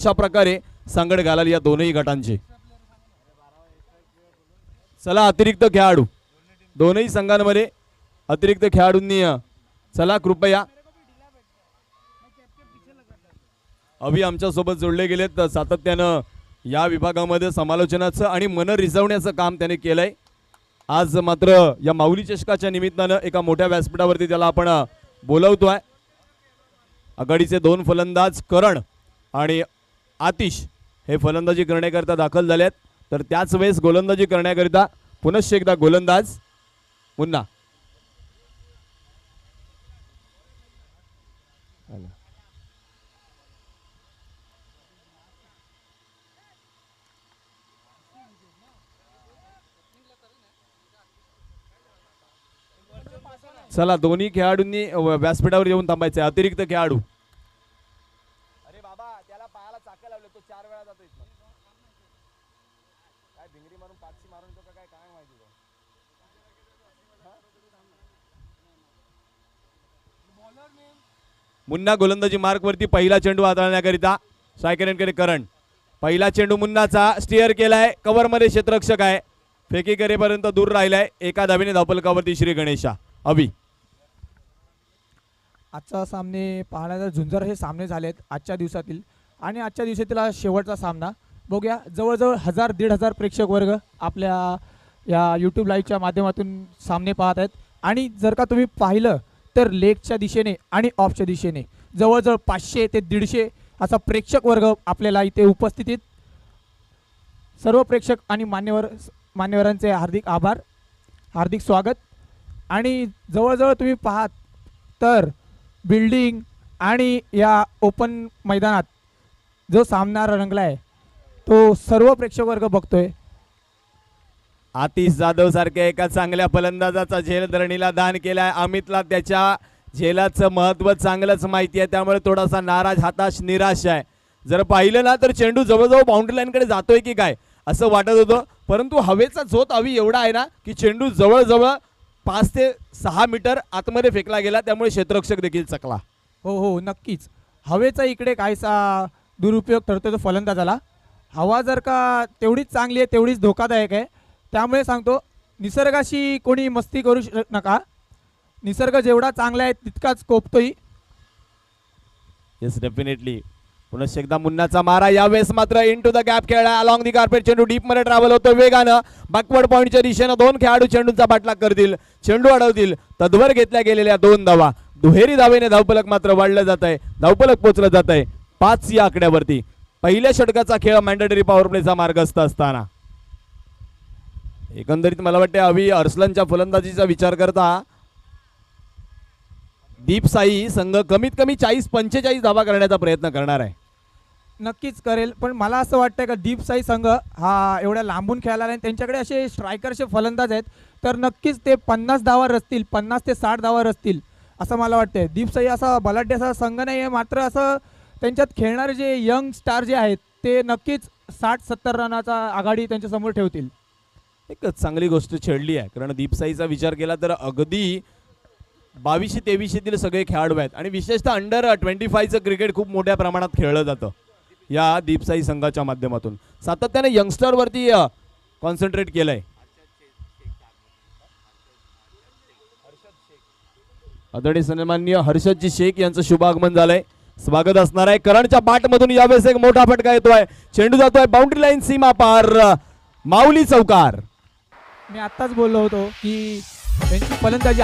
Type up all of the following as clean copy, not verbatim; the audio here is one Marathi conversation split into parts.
अशा प्रकारे सांगड घालाल या दोनही गटांचे. चला अतिरिक्त खेळाडू दोनही संघांमध्ये अतिरिक्त खेळाडूंनी चला कृपया. अभि आमच्या सोबत जोडले गेलेत सातत्यानं या विभागामध्ये समालोचनाचं आणि मन रिझवण्याचं काम त्याने केलंय. आज मात्र या माऊली चषकाच्या निमित्तानं एका मोठ्या व्यासपीठावरती त्याला आपण बोलवतोय. आघाडीचे दोन फलंदाज करण आणि आतिश हे फलंदाजी करण्याकरिता दाखल झालेत. तर त्याच वेळेस गोलंदाजी करण्याकरिता पुनश्च एकदा गोलंदाज मुन्ना. चला दोन्ही खेळाडूंनी व्यासपीठावर येऊन थांबायचे. अतिरिक्त खेळाडू अरे बाबा त्याला पायाला चाके लावले तो 4 वेळा जातो इथं. काय भिंगरी मारून पाचशी मारून तो काय काय माहिती तो. मुन्ना गोलंदाजी मार्क वरती पहिला चेंडू हाताळण्याकरिता सायकरेंकडे करण. पहिला चेंडू मुन्नाचा स्टिअर केलाय. कव्हर मध्ये क्षेत्ररक्षक आहे. फेकी करेपर्यंत दूर राहिलाय. एका धावेने धावफलकावरती श्री गणेशा. अभि आजचा सामने पाहण्याचा झुंजार हे सामने झालेत आजच्या दिवसातील आणि आजच्या दिवसातील हा शेवटचा सामना. बघूया जवळजवळ 1000-1500 प्रेक्षक वर्ग आपल्या या यूट्यूब लाईव्हच्या माध्यमातून सामने पाहत आहेत. आणि जर का तुम्ही पाहिलं तर लेगच्या दिशेने आणि ऑफच्या दिशेने जवळजवळ 500 ते 150 असा प्रेक्षक वर्ग आपल्याला इथे उपस्थित. सर्व प्रेक्षक आणि मान्यवरांचे हार्दिक आभार, हार्दिक स्वागत. आणि जवळजवळ तुम्ही पाहात तर बिल्डिंग आणि या ओपन मैदानात जो सामना रंगला आहे तो सर्व प्रेक्षक वर्ग बघतोय. आतिश जाधव सारख्या एका चांगल्या फलंदाजाचा झेल धरणीला दान केलाय. अमितला त्याच्या झेलाचं महत्त्व चांगलंच माहिती आहे. त्यामुळे थोडासा नाराज, हताश, निराश आहे. जर पाहिलं ना तर चेंडू जवळजवळ बाउंड्री लाईनकडे जातोय की काय असं वाटत होतं. परंतु हवेचा झोत अवी एवढा आहे ना की चेंडू जवळजवळ 5 ते 6 मीटर आतमध्ये फेकला गेला. त्यामुळे क्षेत्ररक्षक देखील चकला. हो हो नक्कीच. हवेचा इकडे काहीसा दुरुपयोग ठरतो तो फलंदाजाला. हवा जर का तेवढीच चांगली आहे तेवढीच धोकादायक आहे. त्यामुळे सांगतो निसर्गाशी कोणी मस्ती करू नका. निसर्ग जेवढा चांगला आहे तितकाच कोपतोही. Yes definitely. पुनश्च एकदा मुन्नाचा मारा. यावेळेस मात्र इन टू द गॅप खेळला. अलॉंग दी कार्पेट चेंडू डीप मध्ये ट्रॅव्हल होतो वेगानं. बॅकवर्ड पॉईंटच्या दिशेनं दोन खेळाडू चेंडूचा पाठलाग करतील. चेंडू अडवतील. तद्वर घेतल्या गेलेल्या 2 धावा. दुहेरी धावेने धावफलक मात्र वाढलं जात आहे. धावफलक पोचलं जात आहे 5 या आकड्यावरती. पहिल्या षटकाचा खेळ मॅन्डेटरी पॉवर प्लेचा मार्गस्थ असताना एकंदरीत मला वाटते अभि अर्सलनच्या फलंदाजीचा विचार करता दीप साई संघ कमीत कमी 40-45 धावा करण्याचा प्रयत्न करणार आहे. नक्कीच करेल. पण मला असं वाटतं का दीप साई संघ हा एवढ्या लांबून खेळायला आणि त्यांच्याकडे असे स्ट्रायकरचे फलंदाज आहेत तर नक्कीच ते 50 धावा रचतील, 50 ते 60 धावा रचतील असं मला वाटतंय. दीप साई असा बलाढ्य असा संघ नाही आहे. मात्र असं त्यांच्यात खेळणारे जे यंग स्टार जे आहेत ते नक्कीच 60-70 रनाचा आघाडी त्यांच्यासमोर ठेवतील. एक चांगली गोष्ट छेडली आहे. कारण दीप साईचा विचार केला तर अगदी 22-23 सगळे खेळाडू आहेत आणि विशेषतः अंडर 25चं क्रिकेट खूप मोठ्या प्रमाणात खेळलं जातं या दीपसाई संघाच्या माध्यमातून. सातत्याने यंगस्टरवरती कॉन्सन्ट्रेट केलंय. आदरणीय सन्माननीय हर्षदजी शेख यांचं शुभ आगमन झालंय. स्वागत असणार आहे. करणच्या बॅटमधून यावेळेस एक मोठा फटका येतोय. चेंडू जातोय बाउंड्री लाईन सीमा पार. माऊली चौकार. मी आत्ताच बोललो होतो की त्यांची फलंदाजी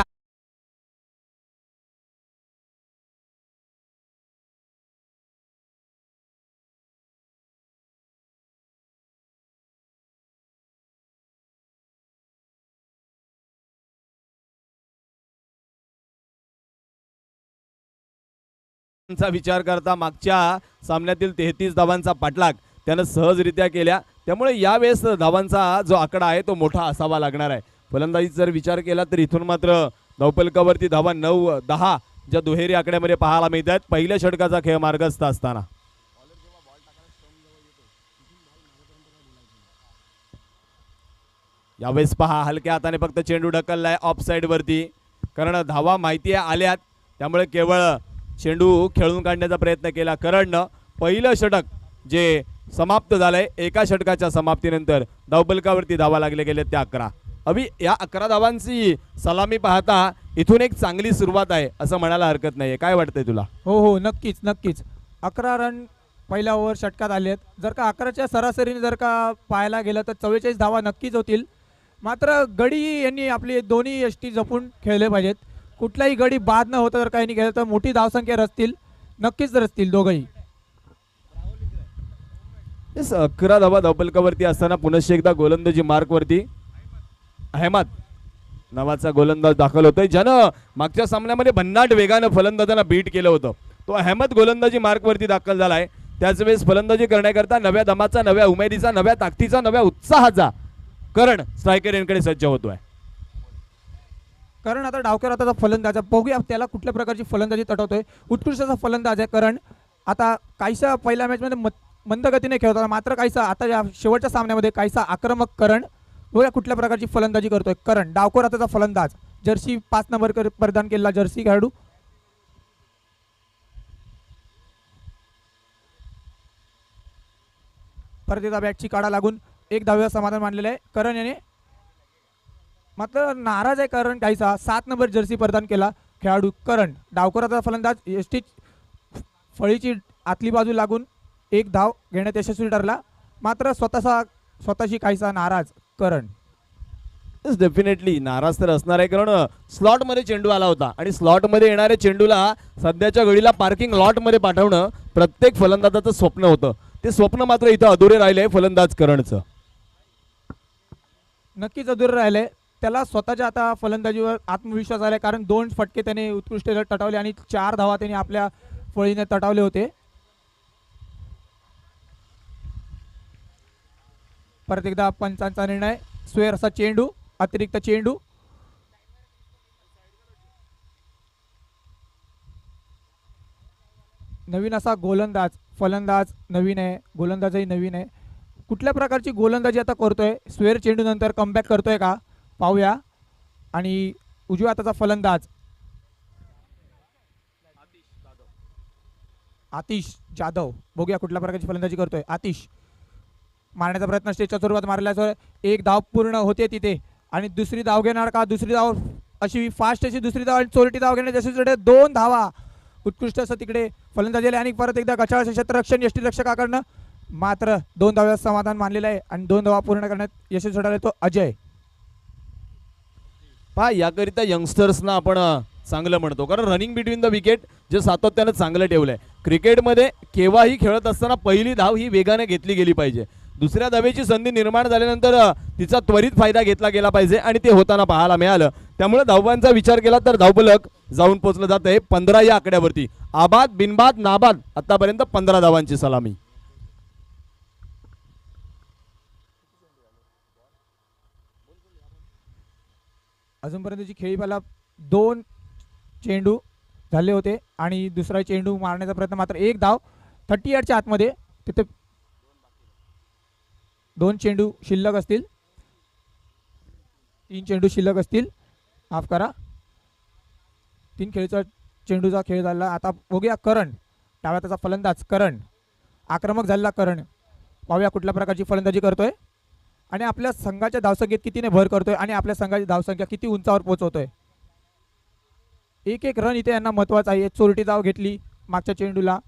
चा विचार करता मागच्या सामन्यातील 33 धावांचा पाठलाग त्यानं सहजरित्या केल्या. त्यामुळे यावेळेस धावांचा जो आकडा आहे तो मोठा असावा लागणार आहे. फलंदाजीचा जर विचार केला तर इथून मात्र धावफलकावरती धावा 9-10 ज्या दुहेरी आकड्यामध्ये पाहायला मिळतात. पहिल्या षटकाचा खेळ मार्गस्थ असताना यावेळेस पहा हलक्या हाताने फक्त चेंडू ढकललाय ऑफ साइड वरती. कारण धावा माहिती आल्यात त्यामुळे केवळ चेंडू खेळून काढण्याचा प्रयत्न केला करणनं. पहिलं षटक जे समाप्त झालंय. एका षटकाच्या समाप्तीनंतर धावफलकावरती धावा लागले गेले त्या 11. अभि या 11 धावांची सलामी पाहता इथून एक चांगली सुरुवात आहे असं म्हणायला हरकत नाहीये. काय वाटतंय तुला? हो हो, नक्कीच नक्कीच. 11 रन पहिल्या ओव्हर षटकात आले आहेत. जर का 11च्या सरासरीने जर का पाहायला गेलं तर 44 धावा नक्कीच होतील. मात्र गडी यांनी आपली दोन्ही यष्टी जपून खेळले पाहिजेत. कुठलाही गडी बाद न होता जर का यांनी खेळलं तर मोठी धावसंख्या रचतील, नक्कीच रचतील दोघंही. 11 धावा धावफलकावरती असताना पुनश्च एकदा गोलंदाजी मार्कवरती अहमद नावाचा गोलंदाज दाखल होतोय, ज्यानं मागच्या सामन्यामध्ये भन्नाट वेगानं फलंदाजांना बीट केलं होतं. तो अहमद गोलंदाजी मार्कवरती दाखल झालाय. त्याच वेळेस फलंदाजी करण्याकरता नव्या दमाचा, नव्या उमेदीचा, नव्या ताकदीचा, नव्या उत्साहाचा करण स्ट्रायकर यांकडे सज्ज होतोय. करण आता डावकर आता फलंदाज बघूया त्याला कुठल्या प्रकारची फलंदाजी तटवतोय. उत्कृष्ट असा फलंदाज आहे करण. आता काहीसा पहिल्या मॅचमध्ये मंद गतीने खेळत होता, मात्र काहीसा आता या शेवटच्या सामन्यामध्ये काहीसा आक्रमक करण. बघूया कुठल्या प्रकारची फलंदाजी करतोय करण. डावकर आताचा फलंदाज, जर्सी 5 नंबर परिधान केलेला जर्सी खेळाडू. परत एकदा बॅटची काढा लागून एक धाव्यावर समाधान मानलेलं आहे करण याने. मात्र नाराज आहे करण काहीसा. 7 नंबर जर्सी परिधान केला खेळाडू करण. डावकराचा फलंदाज यष्टी फळीची आतली बाजू लागून एक धाव घेण्यात यशस्वी ठरला. मात्र स्वतःशी काहीसा नाराज करण. डेफिनेटली नाराज तर असणार आहे, कारण स्लॉटमध्ये चेंडू आला होता आणि स्लॉटमध्ये येणाऱ्या चेंडूला सध्याच्या घडीला पार्किंग लॉटमध्ये पाठवणं प्रत्येक फलंदाजाचं स्वप्न होतं. ते स्वप्न मात्र इथं अधुरे राहिले फलंदाज करणचं. नक्कीच अधुरे राहिले. त्याला स्वतःच्या आता फलंदाजीवर आत्मविश्वास आला, कारण 2 फटके त्याने उत्कृष्ट तटवले आणि 4 धावा त्याने आपल्या फळीने तटवले होते. परत एकदा पंचांचा निर्णय. स्वेर असा चेंडू, अतिरिक्त चेंडू. नवीन असा गोलंदाज, फलंदाज नवीन आहे, गोलंदाजही नवीन आहे. कुठल्या प्रकारची गोलंदाजी आता करतोय स्वेर चेंडू नंतर कमबॅक करतोय का पाहूया. आणि उजव्या हाताचा फलंदाज आतिश जाधव. बघूया कुठल्या प्रकारची फलंदाजी करतोय आतिश. मारण्याचा प्रयत्न स्टेजच्या स्वरूपात मारल्याचं एक धाव पूर्ण होते तिथे. आणि दुसरी धाव घेणार का? दुसरी धाव अशी फास्ट अशी दुसरी धाव आणि चोरटी धाव घेण्याची अशी 2 धावा. उत्कृष्ट असं तिकडे फलंदाजी आणि परत एकदा गचाळ क्षेत्ररक्षण यष्टीरक्षकाकडनं. मात्र 2 धाव्यात समाधान मानलेलं आहे आणि 2 धावा पूर्ण करण्यात यशस्वी ठरला तो अजय. पहा, याकरिता यंगस्टर्सना आपण चांगलं म्हणतो, कारण रनिंग बिटवीन द विकेट जे सातत्यानं चांगलं ठेवलंय. क्रिकेटमध्ये केव्हाही खेळत असताना पहिली धाव ही वेगाने घेतली गेली पाहिजे. दुसऱ्या धावेची संधी निर्माण झाल्यानंतर तिचा त्वरित फायदा घेतला गेला पाहिजे आणि ते होताना पाहायला मिळालं. त्यामुळे धावांचा विचार केला तर धावफलक जाऊन पोहोचलं जात आहे 15 या आकड्यावरती. आबाद बिनबाद नाबाद आतापर्यंत 15 धावांची सलामी. अजूनपर्यंतची खेळीपाला 2 चेंडू झाले होते आणि दुसरा चेंडू मारण्याचा प्रयत्न. मात्र एक धाव 30 यार्डच्या आतमध्ये. तिथे 2 चेंडू शिल्लक असतील, 3 चेंडू शिल्लक असतील, माफ करा. 3 खेळीचा चेंडूचा खेळ झाला. आता बघूया करण, डाव्या त्याचा फलंदाज करण. आक्रमक झालेला करण. पाहूया कुठल्या प्रकारची फलंदाजी करतोय आणि आपल्या संघाच्या धावसंख्येत कितीने भर करतोय आणि आपल्या संघाची धावसंख्या किती उंचावर पोहोचवतोय. एक रन इथे यांना महत्वाचा आहे. चोरटी धाव घेतली मागच्या चेंडूला.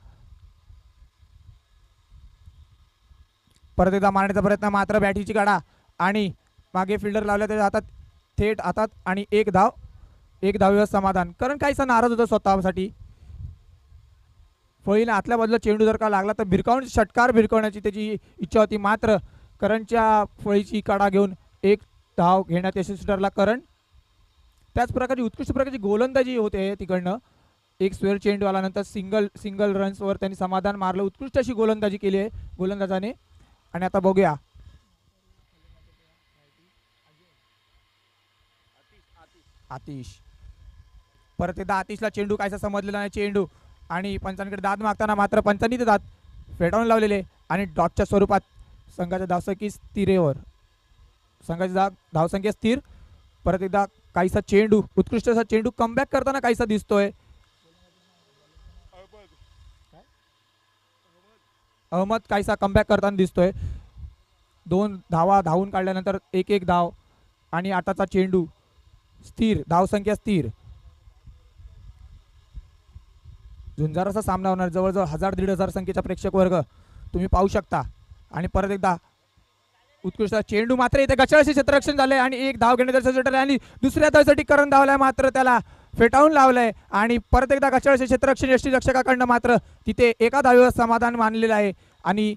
परत एकदा मारण्याचा प्रयत्न. मात्र बॅटीची काढा आणि मागे फिल्डर लावल्या त्याच्या हातात, थेट हातात आणि एक धावेवर समाधान. कारण काहीसा नाराज होता स्वतःसाठी. फळीने आतल्या बाजूला चेंडू जर का लागला तर षटकार भिरकवण्याची त्याची इच्छा होती. मात्र करणच्या फळीची काढा घेऊन एक धाव घेण्यात यशस्वी ठरला करण. त्याच प्रकारची उत्कृष्ट प्रकारची गोलंदाजी होते तिकडनं. एक स्वेअर चेंडू आल्यानंतर सिंगल रन्सवर त्यांनी समाधान मारलं. उत्कृष्ट अशी गोलंदाजी केली आहे गोलंदाजाने. आणि आता बघूया आतिश. परत एकदा आतिशला चेंडू कायसा समजलेला नाही. चेंडू आणि पंचांकडे दाद मागताना मात्र पंचांनी ते दाद फेटाळून लावलेले आणि डॉटच्या स्वरूपात संघाच्या धावसंख्या स्थिरेवर. संघाची धावसंख्या स्थिर. परत एकदा काहीसा चेंडू, उत्कृष्ट असा चेंडू कमबॅक करताना काहीसा दिसतोय. अहमद काहीसा कमबॅक करताना दिसतोय. 2 धावा धावून काढल्यानंतर एक एक धाव आणि आताचा चेंडू स्थिर, धावसंख्या स्थिर. झुंजाराचा सामना होणार. जवळजवळ 1000-1500 संख्येचा प्रेक्षक वर्ग तुम्ही पाहू शकता. आणि परत एकदा उत्कृष्ट चेंडू मात्र इथे गचाळशी क्षेत्ररक्षण झालंय आणि एक धाव घेण्याचं सुटलं आणि दुसऱ्या धावसाठी करण धावलाय, मात्र त्याला फेटाळून लावलंय आणि परत एकदा गचाळशी क्षेत्ररक्षण यष्टीरक्षकाकडनं मात्र तिथे एका धावेवर समाधान मानलेलं आहे आणि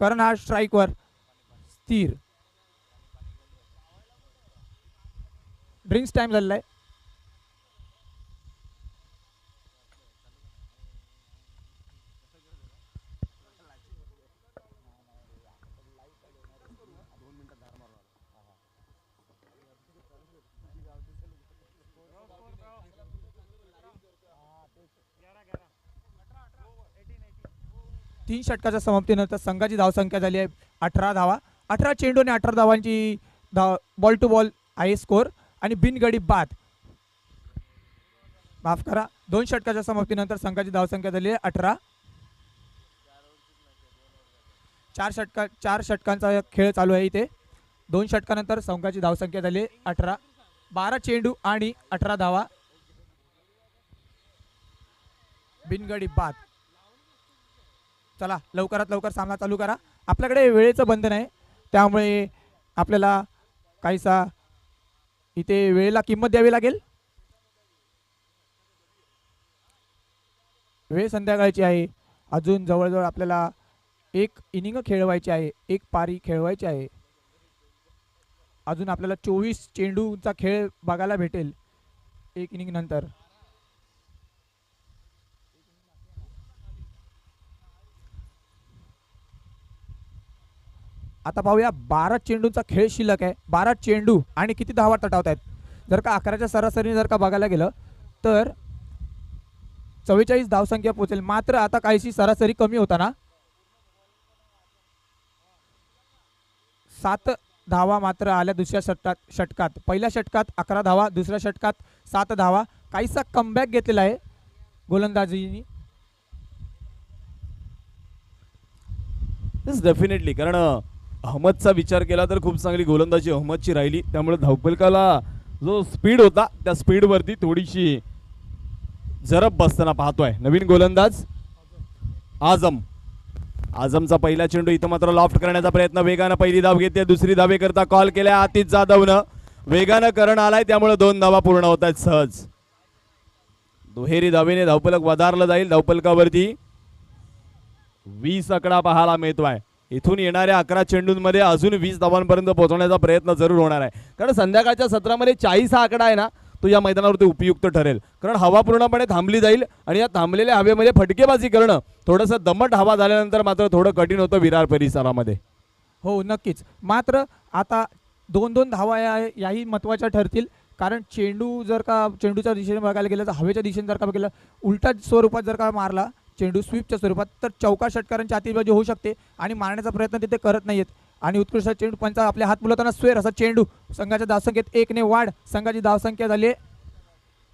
करण हा स्ट्राईकवर स्थिर. ड्रिंक्स टाइम झालेला आहे. तीन षटकाच्या समाप्तीनंतर संघाची धावसंख्या झाली आहे 18 धावा. 18 चेंडू आणि 18 धावांची बॉल टू बॉल आहे स्कोर आणि बिनगडी बाद. माफ करा, 2 षटकाच्या समाप्तीनंतर संघाची धावसंख्या झाली आहे 18. 4 षटकांचा खेळ चालू आहे इथे. 2 षटकानंतर संघाची धावसंख्या झाली 18. 12 चेंडू आणि 18 धावा, बिनगडी बाद. चला लवकरात लवकर सामना चालू करा. आपल्याकडे वेळेचं बंधन आहे, त्यामुळे आपल्याला काहीसा इथे वेळेला किंमत द्यावी लागेल. वेळ संध्याकाळची आहे. अजून जवळजवळ आपल्याला एक इनिंग खेळवायची आहे, एक पारी खेळवायची आहे. अजून आपल्याला 24 चेंडूचा खेळ बघायला भेटेल एक इनिंग नंतर. आता पाहूया 12 चेंडूचा खेळ शिल्लक आहे. 12 चेंडू आणि किती धावा तटावत आहेत. जर का 11च्या सरासरीने जर का बघायला गेलं तर 44 धावसंख्या पोहोचेल. मात्र आता काहीशी सरासरी कमी होताना 7 धावा मात्र आल्या दुसऱ्या षटकात. पहिल्या षटकात 11 धावा, दुसऱ्या षटकात 7 धावा. काहीसा कमबॅक घेतलेला आहे गोलंदाजीनी. डेफिनेटली, कारण अहमदचा विचार केला तर खूप चांगली गोलंदाजी अहमदची राहिली. त्यामुळे धावपलकाला जो स्पीड होता त्या स्पीडवरती थोडीशी जरब बसताना पाहतोय नवीन गोलंदाज आझमचा पहिला चेंडू इथं मात्र लॉफ्ट करण्याचा प्रयत्न. वेगानं पहिली धाव घेते, दुसरी धावे करता कॉल केल्या आतिश जाधवनं. वेगानं करण आलाय त्यामुळे 2 धावा पूर्ण होत आहेत सहज. दुहेरी धावेने धावपलक वधारलं जाईल. धावपलकावरती 20 आकडा पाहायला मिळतोय. इथून येणाऱ्या 11 चेंडूंमध्ये अजून 20 धावांपर्यंत पोहोचवण्याचा प्रयत्न जरूर होणार आहे. कारण संध्याकाळच्या सत्रामध्ये 40 हा आकडा आहे ना, तो या मैदानावरती उपयुक्त ठरेल. कारण हवा पूर्णपणे थांबली जाईल आणि या थांबलेल्या हवेमध्ये फटकेबाजी करणं थोडंसं दमट हवा झाल्यानंतर मात्र थोडं कठीण होतं विरार परिसरामध्ये. हो नक्कीच. मात्र आता 2-2 धावा याही महत्त्वाच्या ठरतील. कारण चेंडू जर का चेंडूच्या दिशेने बघायला गेलं तर हवेच्या दिशेने जर का बघितलं उलटा स्वरूपात जर का मारला चेंडू स्वीपच्या स्वरूपात तर चौका षटकारांची आतिषबाजी होऊ शकते आणि मारण्याचा प्रयत्न तिथे करत नाहीयेत. आणि उत्कृष्ट चेंडू पंचा आपल्या हात मुलताना स्वेर असा चेंडू संघाच्या धावसंख्येत 1 ने वाढ. संघाची धावसंख्या झाली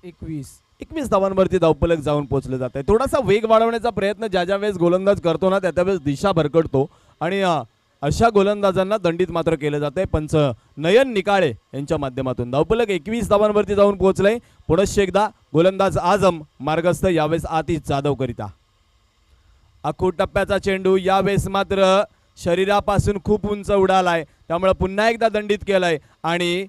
21 धावांवरती धावपलक जाऊन पोहोचले जात आहे. थोडासा वेग वाढवण्याचा प्रयत्न ज्या वेळेस गोलंदाज करतो ना त्या वेळेस दिशा भरकटतो आणि अशा गोलंदाजांना दंडित मात्र केलं जात आहे. पंच नयन निकाळे यांच्या माध्यमातून धावपलक 21 धावांवरती जाऊन पोहोचलंय. पुनश्च एकदा गोलंदाज आझम मार्गस्थ, यावेळेस आतिश जाधव करिता. अखूट टप्प्याचा चेंडू यावेळेस मात्र शरीरापासून खूप उंच उडालाय, त्यामुळे पुन्हा एकदा दंडित केलाय आणि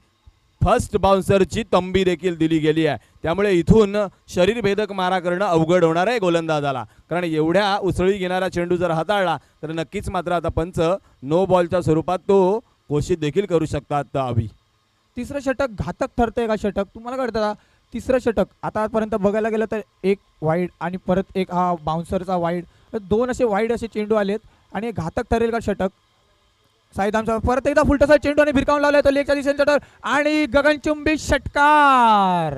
फर्स्ट बाउन्सरची तंबी देखील दिली गेली आहे. त्यामुळे इथून शरीरभेदक मारा करणं अवघड होणार आहे गोलंदाजाला. कारण एवढ्या उसळी घेणारा चेंडू जर हाताळला तर नक्कीच मात्र आता पंच नो बॉलच्या स्वरूपात तो घोषित देखील करू शकतात. अभि, तिसरं षटक घातक ठरतंय का षटक? तुम्हाला कळतं तिसरं षटक आतापर्यंत बघायला गेलं तर एक वाईड आणि परत एक हा बाउन्सरचा वाईड, 2 असे वाईड असे चेंडू आलेत आणि घातक ठरेल का षटक? साईदामचा परत एकदा फुलटसा चेंडू आणि भिरकावून लावलाय तो लेगच्या दिशेने षटक आणि गगनचुंबी षटकार.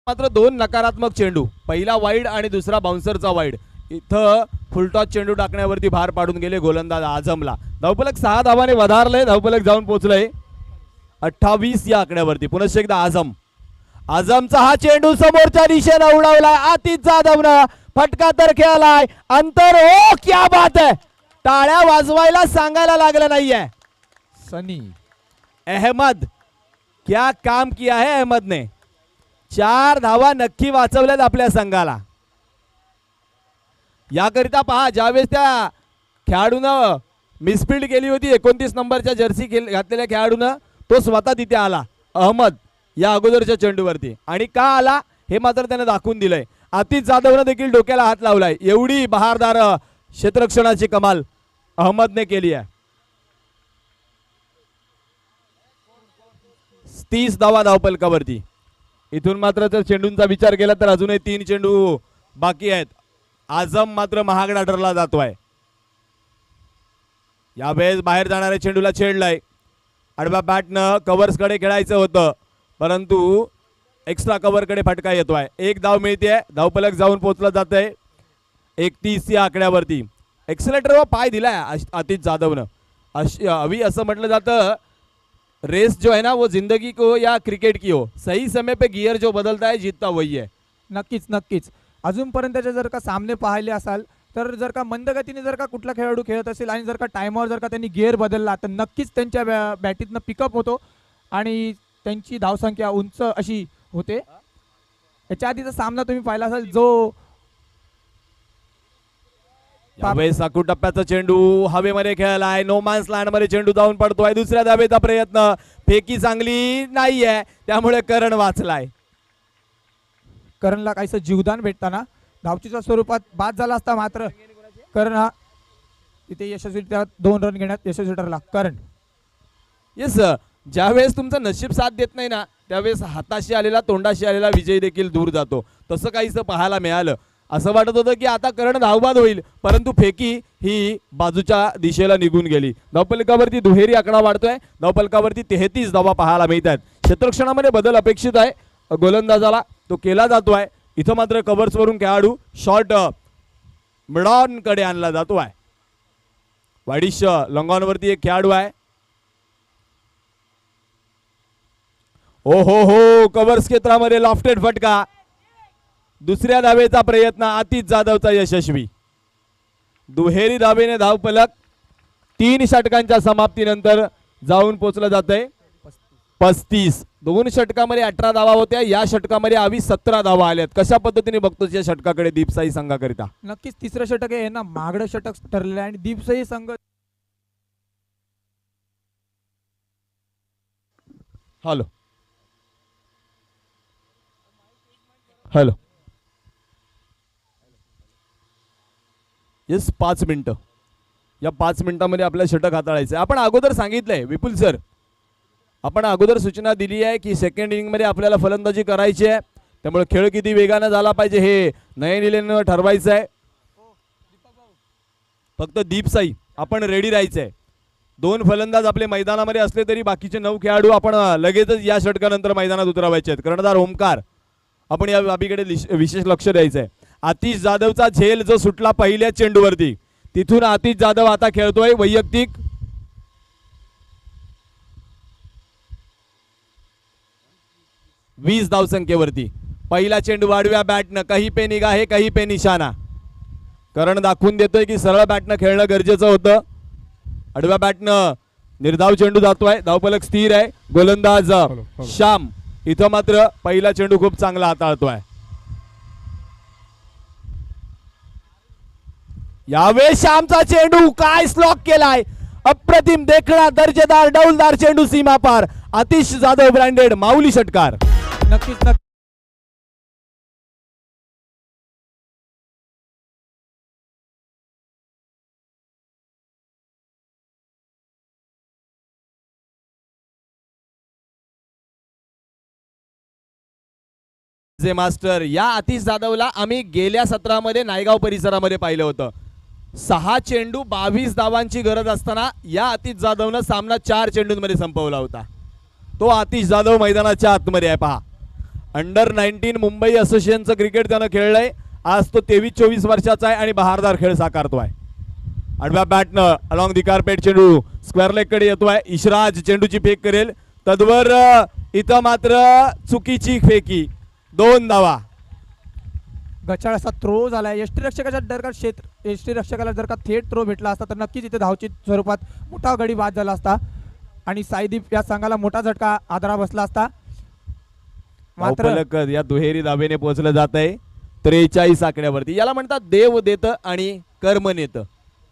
मात्र 2 नकारात्मक चेंडू, पहिला वाईड आणि दुसरा बाउन्सरचा वाईड, इथं फुलटॉस चेंडू टाकण्यावरती भार पाडून गेले गोलंदाज आझमला. धावफलक 6 धावाने वधारलंय. धावफलक जाऊन पोहोचलंय 28 या आकड्यावरती. पुनश्च एकदा आझमचा हा चेंडू समोरच्या दिशेनं उडवलाय. आतिश जाधवनं फटका तर खेळलाय. अंतर ओ क्या बात है. टाळ्या वाजवायला सांगायला लागलं नाहीये. सनी अहमद क्या काम किया है अहमदने. 4 धावा नक्की वाचवल्यात आपल्या संघाला. याकरिता पहा ज्यावेळेस त्या खेळाडूनं मिसफिल्ड केली होती 29 नंबरच्या जर्सी घातलेल्या खेळाडूनं तो स्वतः तिथे आला अहमद या अगोदरच्या चेंडूवरती. आणि का आला हे मात्र त्याने दाखवून दिलंय. आतिश जाधवनं देखील डोक्याला हात लावलाय. एवढी बहारदार क्षेत्ररक्षणाची कमाल अहमदने केली आहे. 30 धावा धावपलकावरती. इथून मात्र जर चेंडूंचा विचार केला तर अजूनही 3 चेंडू बाकी आहेत. आझम मात्र महागडा ठरला जातोय. यावेळेस बाहेर जाणाऱ्या चेंडूला छेडलाय. आडव्या बॅटनं कव्हर्सकडे खेळायचं होतं परंतु एक्स्ट्रा कव्हरकडे फटका येतोय. 1 धाव मिळते. धावपलक जाऊन पोहोचलं जात आहे 31 या आकड्यावरती. एक्सेलेटरवर पाय दिलाय आतिश जाधवनं. अभी असं म्हटलं जातं रेस जो है ना वो जिंदगी को या क्रिकेट की हो, सही समय पे गियर जो बदलता है जीतता वही है. नक्कीच नक्कीच. अजूनपर्यंतचे जर का सामने पाहिले असाल तर जर का मंदगतीने जर का कुठला खेळाडू खेळत असेल आणि जर का टायमावर जर का त्यांनी गिअर बदलला तर नक्कीच त्यांच्या बॅटीतनं पिकअप होतो आणि त्यांची धावसंख्या उंच अशी होते. याच्या आधीचा सामना तुम्ही पाहिला असाल जो यावेळेस साकू टप्प्याचा चेंडू हवेमध्ये खेळलाय. नो मॅन्स लँड मध्ये चेंडू जाऊन पडतोय. दुसऱ्या धावेचा प्रयत्न. फेकी चांगली नाहीये त्यामुळे करण वाचलाय. करणला काहीसं जीवदान भेटताना धावचीच्या स्वरूपात बाद झाला असता मात्र करण हा तिथे यशस्वीरित्या 2 रन घेण्यात यशस्वी ठरला. करण येस ज्यावेळेस तुमचं नशीब साथ देत नाही ना त्यावेळेस हाताशी आलेला तोंडाशी आलेला विजय देखील दूर जातो. तसं काहीसं पाहायला मिळालं. असं वाटत होतं की आता करण धावबाद होईल परंतु फेकी ही बाजूच्या दिशेला निघून गेली. धावपलकावरती दुहेरी आकडा वाढतोय. धावपलकावरती 33 धावा पाहायला मिळत आहेत. क्षेत्ररक्षणामध्ये बदल अपेक्षित आहे गोलंदाजाला. तो केला जातोय. इथं मात्र कव्हर्सवरून खेळाडू शॉर्ट मिडॉन कडे आणला जातोय. वाडिश लॉंगॉनवरती एक खेळाडू आहे. ओ हो कव्हर्स क्षेत्रामध्ये लॉफ्टेड फटका. दुसऱ्या धावेचा प्रयत्न आतिश जाधवचा यशस्वी. दुहेरी धावेने धावपलक 3 षटकांच्या समाप्तीनंतर जाऊन पोहोचलं जात आहे 35. 2 षटकामध्ये 18 धावा होत्या. या षटकामध्ये 17 धावा आल्यात. कशा पद्धतीने बघतो या षटकाकडे दीपसाई संघाकरिता. नक्कीच तिसरं षटक आहे ना महागडं षटक ठरलेलं आहे आणि दीपसाई संघ हॅलो हॅलो येस 5 मिनिटं. या 5 मिनिटांमध्ये आपल्या षटक हाताळायचं आहे. आपण अगोदर सांगितलंय विपुल सर आपण अगोदर सूचना दिली आहे की सेकंड इनिंगमध्ये आपल्याला फलंदाजी करायची आहे. त्यामुळे खेळ किती वेगानं झाला पाहिजे हे नयन इलेनं ठरवायचं आहे. फक्त दीपसाई आपण रेडी राहायचं आहे. 2 फलंदाज आपले मैदानामध्ये असले तरी बाकीचे 9 खेळाडू आपण लगेचच या षटकानंतर मैदानात उतरवायचे आहेत. कर्णधार ओमकार आपण या बाबीकडे विशेष लक्ष द्यायचं आहे. आतिश जाधवचा झेल जो सुटला पहिल्या चेंडूवरती तिथून आतिश जाधव आता खेळतोय वैयक्तिक 20 धावसंख्येवरती. पहिला चेंडू आडव्या बॅटनं कहीं पे निगाह है कहीं पे निशाणा. करण दाखवून देतोय की सरळ बॅटनं खेळणं गरजेचं होतं. आडव्या बॅटनं निर्धाव चेंडू जातोय. धावपलक स्थिर आहे. गोलंदाज श्याम इथं मात्र पहिला चेंडू खूप चांगला हाताळतोय. यावेळेस श्यामचा चेंडू काय स्लॉक केलाय. अप्रतिम देखणा दर्जेदार डौलदार चेंडू सीमा पार. आतिश जाधव ब्रँडेड माऊली षटकार. नक्कीच जे मास्टर या आतिश जाधवला आम्ही गेल्या सत्रामध्ये नायगाव परिसरामध्ये पाहिलं होतं. 6 चेंडू 22 धावांची गरज असताना या आतिश जाधवनं सामना 4 चेंडूंमध्ये संपवला होता. तो आतिश जाधव मैदानाच्या आतमध्ये आहे. पहा अंडर 19 मुंबई असोसिएशनचं क्रिकेट त्यानं खेळलंय आज तो 23-24 वर्षाचा आहे आणि बहारदार खेळ साकारतोय. आडव्या बॅटनं अलॉंग दी कार्पेट चेंडू स्क्वेअर लेग कडे येतोय. इशराज चेंडूची फेक करेल, तद्वर इथं मात्र चुकीची फेकी, 2 धावा. गचाळ असा थ्रो झालाय. यष्टीरक्षकाच्या जर का यष्टीरक्षकाला जर का थेट थ्रो भेटला असता तर नक्कीच इथे धावचित स्वरूपात मोठा गडी बाद झाला असता आणि साईदीप या संघाला मोठा झटका आदरा बसला असता. मात्र धावफलक या दुहेरी धावेने पोहोचलं जात आहे 43 आकड्यावरती. याला म्हणतात देव देतं आणि कर्म नेतं.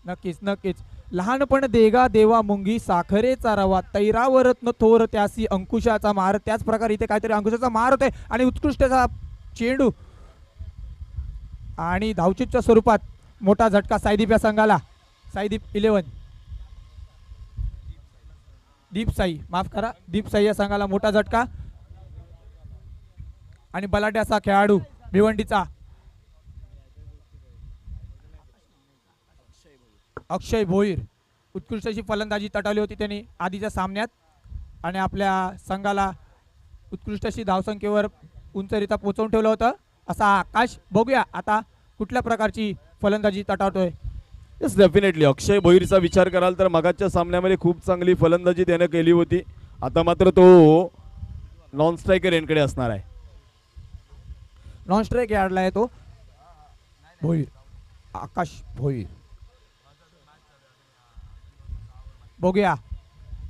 नक्कीच नक्कीच. लहानपण देगा देवा मुंगी साखरेचा रवा तैरावरत्न थोर त्यासी अंकुशाचा मार. त्याच प्रकारे इथे काहीतरी अंकुशाचा मार होतोय आणि उत्कृष्टचा चेंडू आणि धावचितच्या स्वरूपात मोठा झटका साईदीप या संघाला. साईदीप 11 दीपसाई माफ करा दीपसाई या संघाला मोठा झटका आणि बलाढ्य असा खेळाडू भिवंडीचा अक्षय भोईर. उत्कृष्ट अशी फलंदाजी तटवली होती त्यांनी आधीच्या सामन्यात आणि आपल्या संघाला उत्कृष्ट अशी धावसंख्येवर उंचरित्या पोहोचवून ठेवलं होतं. असा आकाश. बघूया आता कुठल्या प्रकारची फलंदाजी तटावतोय. Yes definitely. अक्षय भोईरचा विचार कराल तर मगाच्या सामन्यामध्ये खूप चांगली फलंदाजी त्यानं केली होती. आता मात्र तो नॉन स्ट्रायकर एंडकडे असणार आहे. नॉन स्ट्राईक यार्डला आहे तो भोईर, आकाश भोईर. बघूया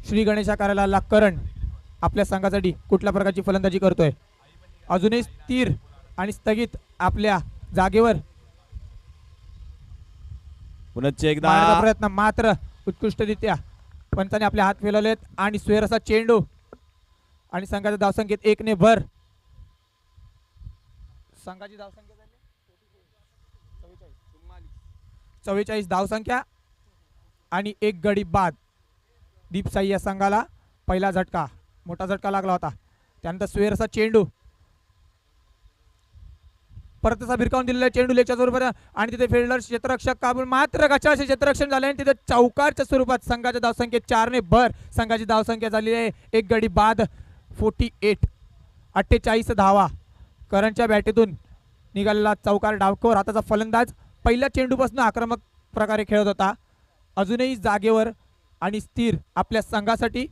श्री गणेशा कार्यालयाला करण आपल्या संघासाठी कुठल्या प्रकारची फलंदाजी करतोय. अजूनही स्थिर आणि स्थगित आपल्या जागेवर पुन्हा मारण्याचा एकदा प्रयत्न, मात्र उत्कृष्टरित्या पंचाने आपले हात फिरवलेत आणि स्वेर असा चेंडू आणि संघाच्या धावसंख्येत 1 ने भर. संघाची धावसंख्या झाली 44 धावसंख्या आणि 1 गडी बाद. दीपसाई या संघाला पहिला झटका, मोठा झटका लागला होता. त्यानंतर स्वेर असा चेंडू परत असा भिरकावून दिलेला चेंडू लेगच्या स्वरूपात आणि तिथे फिल्डर क्षेत्ररक्षक काबूल, मात्र गचाळचे क्षेत्ररक्षण झाले आणि तिथे चौकारच्या स्वरूपात संघाच्या धावसंख्येत 4 ने भर. संघाची धावसंख्या झालेली आहे 1 गडी बाद. 48 धावा. करणच्या बॅटीतून निघालेला चौकार डावखोर आताचा फलंदाज पहिल्या चेंडूपासून आक्रमक प्रकारे खेळत होता. अजूनही जागेवर आणि स्थिर आपल्या संघासाठी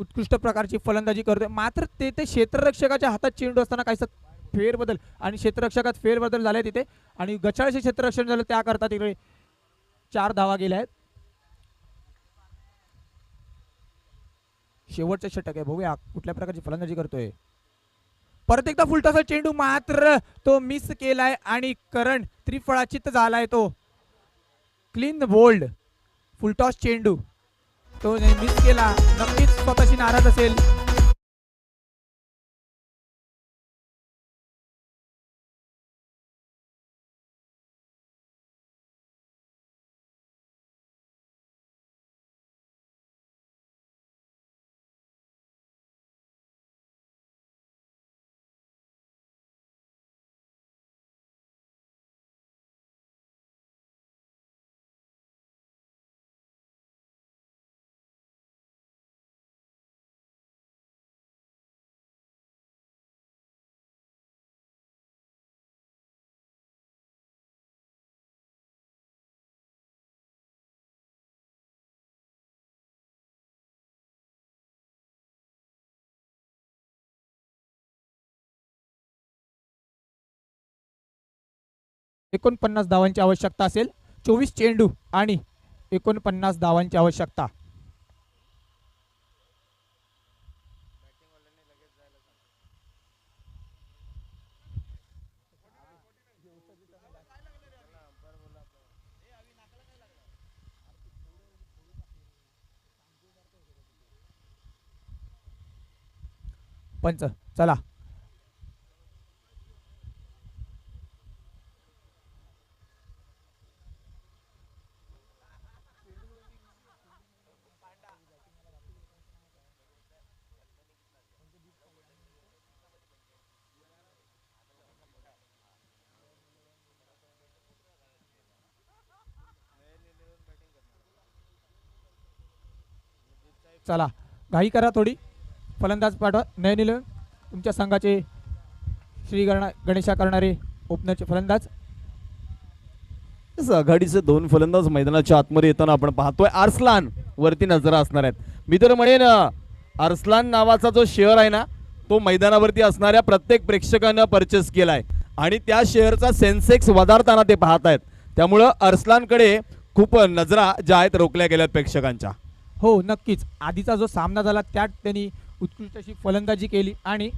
उत्कृष्ट प्रकारची फलंदाजी करतोय. मात्र ते क्षेत्ररक्षकाच्या हातात चेंडू असताना काहीसा फेरबदल आणि क्षेत्ररक्षकात फेरबदल झाले तिथे आणि गचाळचे क्षेत्ररक्षण झालं, त्याकरता तिकडे 4 धावा गेल्या आहेत. शेवटचं षटक आहे. बघूया कुठल्या प्रकारची फलंदाजी करतोय. परत एकदा फुलटॉसचा चेंडू, मात्र तो मिस केलाय आणि करण त्रिफळाचित झालाय. तो क्लीन बोल्ड फुलटॉस चेंडू तो मिस केला. नक्कीच स्वतःशी नाराज असेल. एकोणपन्नास धावांची आवश्यकता असेल. 24 चेंडू आणि 49 धावांची आवश्यकता. पंच चला. चला घाई करा थोडी. फलंदाज पाठवा. नयन तुमच्या संघाचे श्री गणेशा करणारे ओपनरचे फलंदाज. तसं आघाडीचे दोन फलंदाज मैदानाच्या आतमध्ये येताना आपण पाहतोय. आर्सलान वरती नजरा असणार आहेत. मी तर म्हणेन आर्सलान नावाचा जो शेअर आहे ना तो मैदानावरती असणाऱ्या प्रत्येक प्रेक्षकानं परचेस केलाय आणि त्या शेअरचा सेन्सेक्स वधारताना ते पाहत आहेत. त्यामुळं अरसलानकडे खूप नजरा ज्या आहेत रोखल्या गेल्यात प्रेक्षकांच्या. हो नक्कीच. आधीचा जो सामना झाला त्यात त्यांनी उत्कृष्ट अशी फलंदाजी केली आणि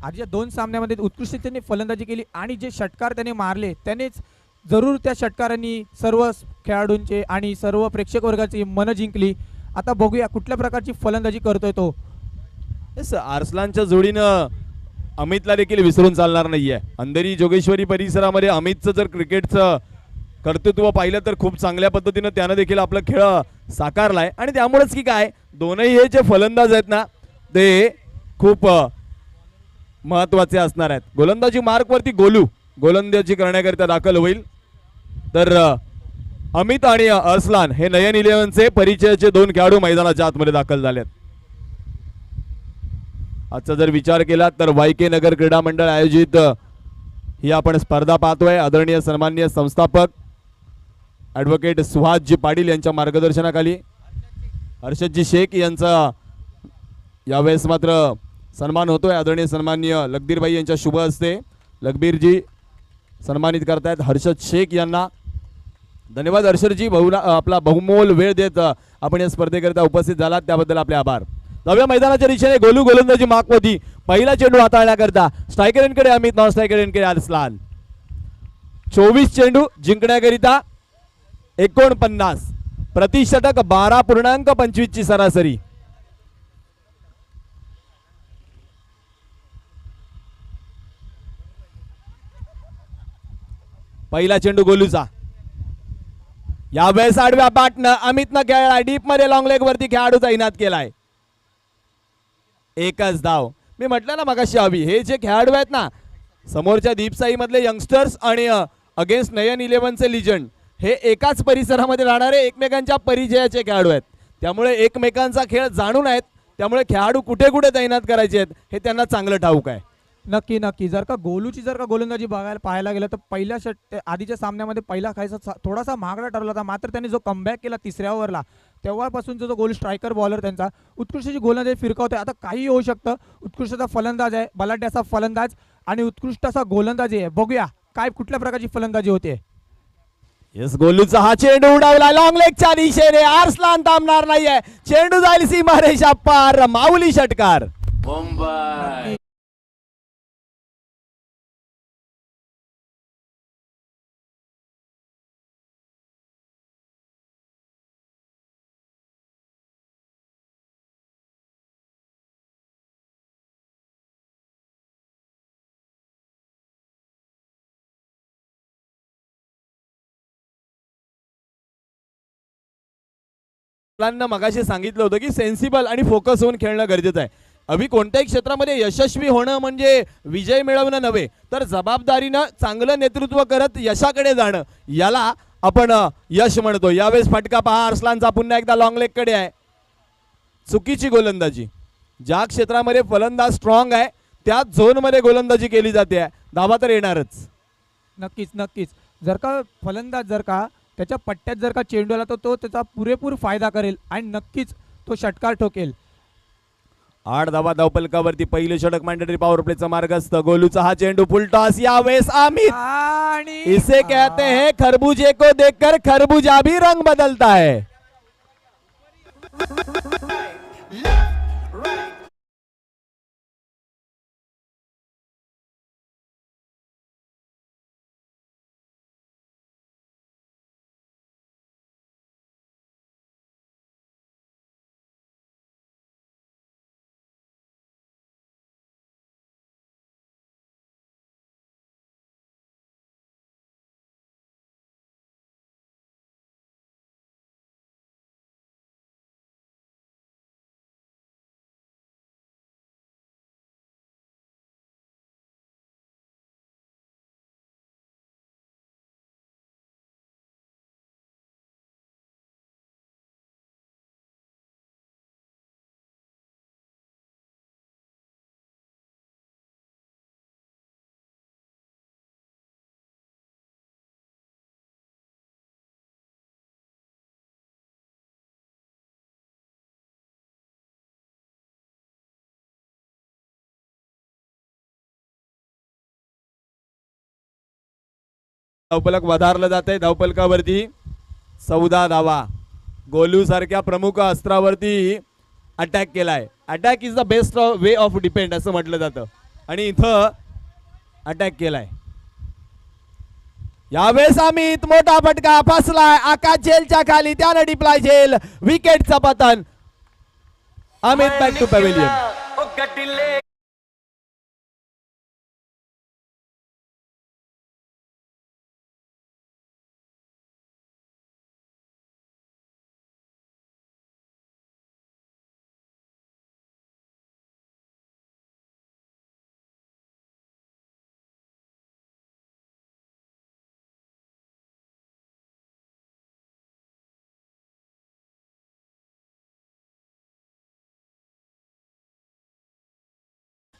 आधीच्या 2 सामन्यामध्ये उत्कृष्ट त्यांनी फलंदाजी केली आणि जे षटकार त्याने मारले त्यानेच जरूर त्या षटकारांनी सर्व खेळाडूंचे आणि सर्व प्रेक्षक वर्गाची मनं जिंकली. आता बघूया कुठल्या प्रकारची फलंदाजी करतोय तो. येस, आर्सलानच्या जोडीनं अमितला देखील विसरून चालणार नाहीये. अंधेरी जोगेश्वरी परिसरामध्ये अमितचं जर क्रिकेटचं कर्तृत्व पाहिलं तर खूप चांगल्या पद्धतीनं त्यानं देखील आपला खेळ साकारलाय आणि त्यामुळेच की काय दोनही हे जे फलंदाज आहेत ना ते खूप महत्वाचे असणार आहेत. गोलंदाजी मार्कवरती गोलंदाजी करण्याकरिता दाखल होईल. तर अमित आणि अरसलान हे नयन इलेव्हनचे परिचयाचे 2 खेळाडू मैदानाच्या आतमध्ये दाखल झालेत. आजचा जर विचार केला तर वायके नगर क्रीडा मंडळ आयोजित ही आपण स्पर्धा पाहतोय. आदरणीय सन्माननीय संस्थापक ॲडव्होकेट सुहासजी पाटील यांच्या मार्गदर्शनाखाली हर्षदजी शेख यांचा यावेळेस मात्र सन्मान होतोय. आदरणीय सन्माननीय लकबीरबाई यांच्या शुभ हस्ते लकबीरजी सन्मानित करतायत हर्षद शेख यांना. धन्यवाद हर्षदजी, आपला बहुमोल वेळ देत आपण या स्पर्धेकरिता उपस्थित झालात त्याबद्दल आपले आभार. नव्या मैदानाच्या दिशेने गोलंदाजी मार्कवरती पहिला चेंडू हाताळण्याकरता स्ट्रायकर एंडकडे अमित, नॉन स्ट्रायकर एंडकडे अरसलान. 24 चेंडू जिंकण्याकरिता 49 प्रतिशतक 12.25 ची सरासरी. पहिला चेंडू गोलूचा. यावेळेस आडव्या पाटनं अमितनं खेळला डीप मध्ये लॉंग लेग वरती खेळाडू तैनात केलाय. एकच धाव. मी म्हटलं ना मगाशी हवी हे जे खेळाडू आहेत ना समोरच्या दीपसाई मधले यंगस्टर्स आणि अगेन्स्ट नयन इलेव्हनचे लिजंड हे एकाच परिसरामध्ये राहणारे एकमेकांच्या परिचयाचे खेळाडू आहेत. त्यामुळे एकमेकांचा खेळ जाणून आहेत. त्यामुळे खेळाडू कुठे कुठे तैनात करायचे आहेत हे त्यांना चांगलं ठाऊक आहे. नक्की नक्की. जर का गोलंदाजी पाहायला गेलं तर पहिल्या आधीच्या सामन्यामध्ये पहिला खायचा थोडासा महागडा ठरला होता. मात्र त्यांनी जो कमबॅक केला 3ऱ्या ओव्हरला तेव्हापासून जो गोल स्ट्रायकर बॉलर त्यांचा उत्कृष्ट गोलंदाजी फिरकावतोय. आता काही होऊ शकतं. उत्कृष्टचा फलंदाज आहे, बलाढ्याचा फलंदाज आणि उत्कृष्ट असा गोलंदाजी आहे. बघूया काय कुठल्या प्रकारची फलंदाजी होते. येस, गोलूचा हा चेंडू उडवला लॉंग लेगच्या दिशेने. आर्सलान थांबणार नाहीये. चेंडू जाईल सीमारेषा पार. माऊली षटकार. मुंबई मुलांना मगाशी सांगितलं होतं की सेन्सिबल आणि फोकस होऊन खेळणं गरजेचं आहे. अभि कोणत्याही क्षेत्रामध्ये यशस्वी होणं म्हणजे विजय मिळवणं नव्हे तर जबाबदारीनं चांगलं नेतृत्व करत यशाकडे जाणं याला आपण यश म्हणतो. यावेळेस फटका पहा अरसलानचा पुन्हा एकदा लॉंग लेग कडे आहे. चुकीची गोलंदाजी. ज्या क्षेत्रामध्ये फलंदाज स्ट्रॉंग आहे त्याच झोनमध्ये गोलंदाजी केली जाते. धावा तर येणारच. नक्कीच नक्कीच. जर का फलंदाज जर का त्याच्या पट्ट्यात जर का चेंडू आला तर तो त्याचा पुरेपूर फायदा करेल आणि नक्कीच तो षटकार ठोकेल. 8 धावा धावपलकावरती पहिले षटक मॅन्डेटरी पॉवर प्लेचा मार्गस्थ. गोलूचा हा चेंडू फुल टॉस. यावेळेस अमित. आणि इसे कहते हैं खरबूजे को देखकर खरबूजा भी रंग बदलता है. धावफलक वधारलं जात आहे. धावफलकावरती 14 धावा. गोलू सारख्या प्रमुख अस्त्रावरती अटॅक केलाय. Attack is the best way of depend असं म्हटलं जातं आणि इथं अटॅक केलाय. यावेळेस अमित मोठा फटका फसलाय आकाश झेलच्या खाली. त्यानं डिप्लाय झेल. विकेटचं पतन. Amit back to pavilion.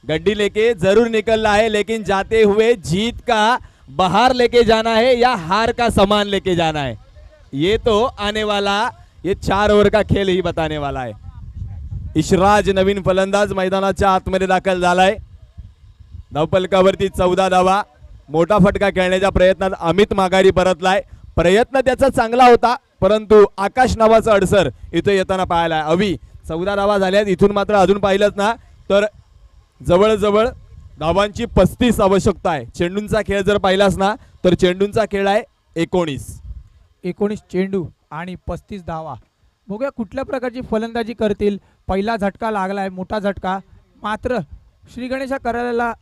गड्डी लेके जरूर निकलना है लेकिन जाते हुए जीत का बहार लेके जाना है या हार का सामान लेके जाना है. ये तो आने वाला ये 4 ओव्हर का खेल ही बताने वाला है. इशराज नवीन फलंदाज मैदानाच्या आतमध्ये दाखल झालाय. धावफलकावरती 14 धावा. मोठा फटका खेळण्याच्या प्रयत्नात अमित माघारी परतलाय. प्रयत्न त्याचा चांगला होता परंतु आकाश नावाचा अडसर इथे येताना पाहायला. अवी 14 धावा झाल्यात. इथून मात्र अजून पाहिलंच ना तर जवळजवळ धावांची 35 आवश्यकता आहे. चेंडूंचा खेळ जर पाहिलास ना तर चेंडूंचा खेळ आहे 19 चेंडू आणि 35 धावा. बघूया कुठल्या प्रकारची फलंदाजी करतील. पहिला झटका लागलाय मोठा झटका. मात्र श्री गणेशा करायला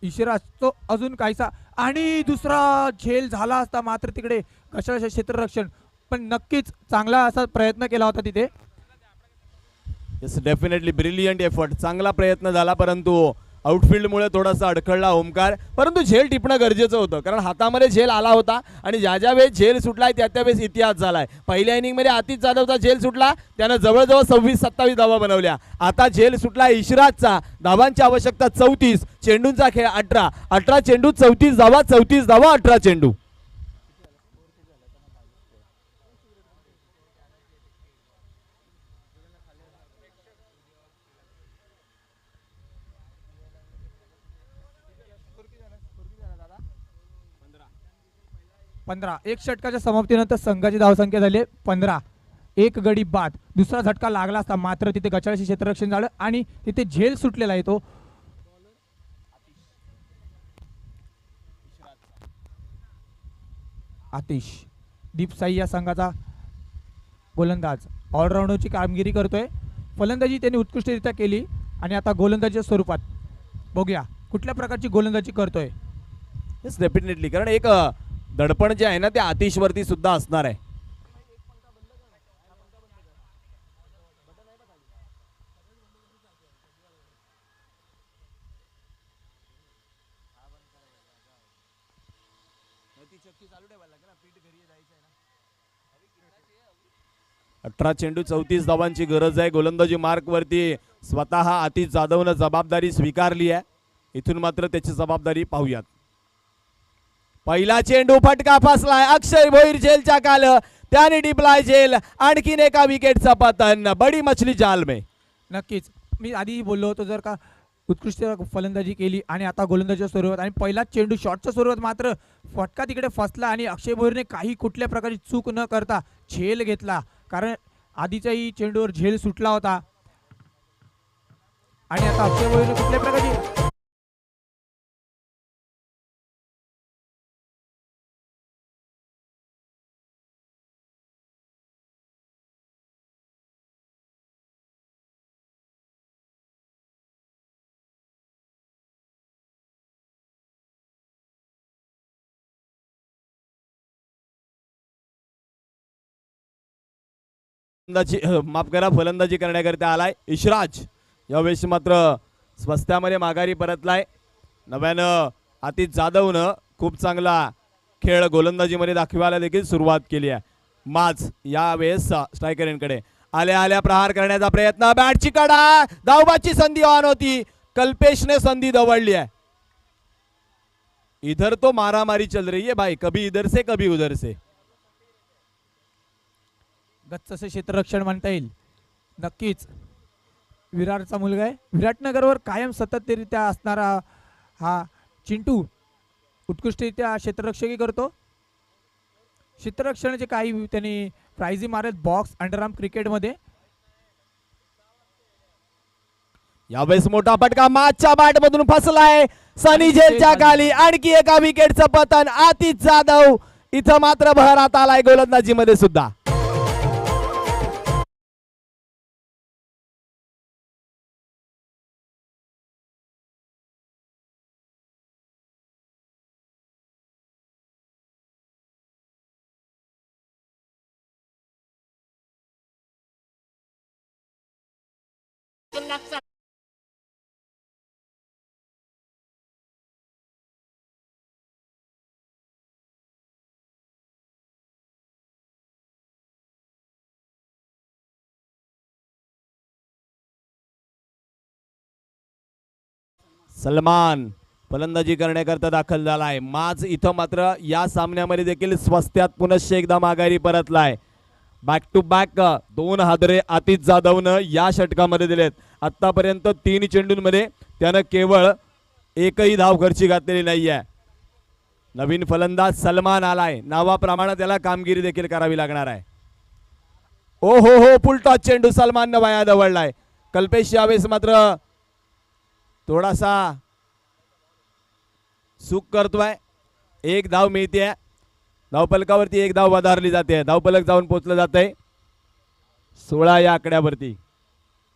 इशराज तो अजून काहीसा आणि दुसरा झेल झाला असता मात्र तिकडे कशाच्या क्षेत्ररक्षण पण नक्कीच चांगला असा प्रयत्न केला होता तिथे. Yes definitely brilliant effort. चांगला प्रयत्न झाला परंतु आउटफील्डमुळे थोडासा अडखळला ओमकार. परंतु झेल टिपणं गरजेचं होतं कारण हातामध्ये झेल आला होता आणि ज्या वेळेस झेल सुटलाय त्या वेळेस इतिहास झालाय. पहिल्या इनिंगमध्ये आतिश जाधवचा झेल सुटला त्यानं जवळजवळ 26-27 धावा बनवल्या. आता झेल सुटला इशराजचा. धावांची आवश्यकता 34. चेंडूंचा खेळ 18 चेंडू 34 धावा 18 चेंडू. एक षटकाच्या समाप्तीनंतर संघाची धावसंख्या झाली 15. एक गडी बाद. दुसरा झटका लागला असता मात्र तिथे गचाळाशी क्षेत्ररक्षण झालं आणि तिथे झेल सुटलेला आहे तो. आतिश दीपसाई या संघाचा गोलंदाज ऑलराऊंडरची कामगिरी करतोय. फलंदाजी त्यांनी उत्कृष्टरित्या केली आणि आता गोलंदाजीच्या स्वरूपात बघूया कुठल्या प्रकारची गोलंदाजी करतोय. येस डेफिनेटली कारण एक दडपण जे आहे ना ते आतिशवरती सुद्धा असणार आहे. अठरा चेंडू 34 धावांची गरज आहे. गोलंदाजी मार्क वरती स्वतः आतिश जाधवनं जबाबदारी स्वीकारली आहे. इथून मात्र त्याची जबाबदारी पाहूयात. पहिला चेंडू फटका फसलाय. अक्षय भोईर झेलच्या काल. त्याने डिप्लाय झेल. आणखीन एका विकेटचा पतन. बडी मछली जाल में. नक्कीच मी आधी बोललो होतो जर का उत्कृष्ट फलंदाजी केली आणि आता गोलंदाजीच्या स्वरूपात आणि पहिला चेंडू शॉटच्या स्वरूपात मात्र फटका तिकडे फसला आणि अक्षय भोईरने काही कुठल्या प्रकारची चूक न करता झेल घेतला कारण आधीच्याही चेंडूवर झेल सुटला होता आणि आता अक्षय भोईरने कुठल्या प्रकारची माफ करा फलंदाजी करण्याकरिता आलाय इशराज. यावेळेस मात्र स्वस्त्यामध्ये माघारी परतलाय. नव्यानं आतिश जाधवनं खूप चांगला खेळ गोलंदाजीमध्ये दाखवायला देखील सुरुवात केली आहे. माज यावेळेस स्ट्रायकरांकडे आल्या प्रहार करण्याचा प्रयत्न. बॅटची कडा. धावबाची संधी ऑन होती. कल्पेशने संधी दवडली आहे. इधर तो मारामारी चल रही है भाई. कभी इधर से कभी उधर से. गच्च क्षेत्ररक्षण म्हणता येईल. नक्कीच विराटचा मुलगा आहे. विराटनगरवर कायम सततरित्या असणारा हा चिंटू उत्कृष्टरित्या क्षेत्ररक्षकही करतो. क्षेत्ररक्षणाचे काही त्यांनी प्राइजही मारेल बॉक्स अंडरआर्म क्रिकेटमध्ये. यावेळेस मोठा फटका मागच्या बॅट मधून फसलाय सनी झेलच्या खाली. आणखी एका विकेटचं पतन आतिश जाधव. इथं मात्र बहरात आलाय गोलंदाजी मध्ये सुद्धा. सलमान फलंदाजी करण्याकरता दाखल झालाय. माज इथं मात्र या सामन्यामध्ये देखील स्वस्त्यात पुनश्च एकदा माघारी परतलाय. बॅक टू बॅक 2 हादरे आतिश जाधवनं या षटकामध्ये दिलेत. आतापर्यंत 3 चेंडूंमध्ये त्यानं केवळ एकही धाव खर्ची घातलेली नाहीये. नवीन फलंदाज सलमान आलाय. नावाप्रमाणे त्याला कामगिरी देखील करावी लागणार आहे. ओ हो फुल टॉस चेंडू सलमाननं वाया दवडलाय. कल्पेश यावेळेस मात्र थोडासा चूक करतोय. एक धाव मिळते. धावफलकावरती एक धाव वधारली जाते. धावफलक जाऊन पोचलं जातंय 16 या आकड्यावरती.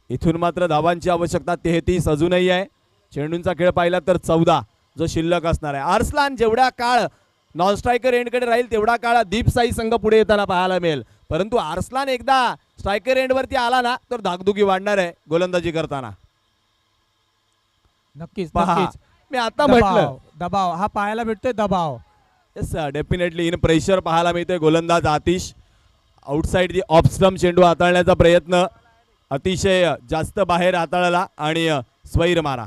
इथून मात्र धावांची आवश्यकता 33 अजूनही आहे. चेंडूंचा खेळ पाहिला तर 14 जो शिल्लक असणार आहे. आर्सलान जेवढा काळ नॉन स्ट्रायकर एंडकडे राहील तेवढा काळ दीपसाई संघ पुढे येताना पाहायला मिळेल. परंतु आर्सलान एकदा स्ट्रायकर एंडवरती आला ना तर धाकधुकी वाढणार आहे गोलंदाजी करताना. नक्कीच पहा, नक्कीच. मी आता म्हटलं दबाव हा पाहायला भेटतोय. दबाव येस डेफिनेटली इन प्रेशर पाहायला मिळतोय. गोलंदाज Atish outside the off stump चेंडू हाताळण्याचा प्रयत्न अतिशय जास्त बाहेर हाताळला आणि स्वैर मारा.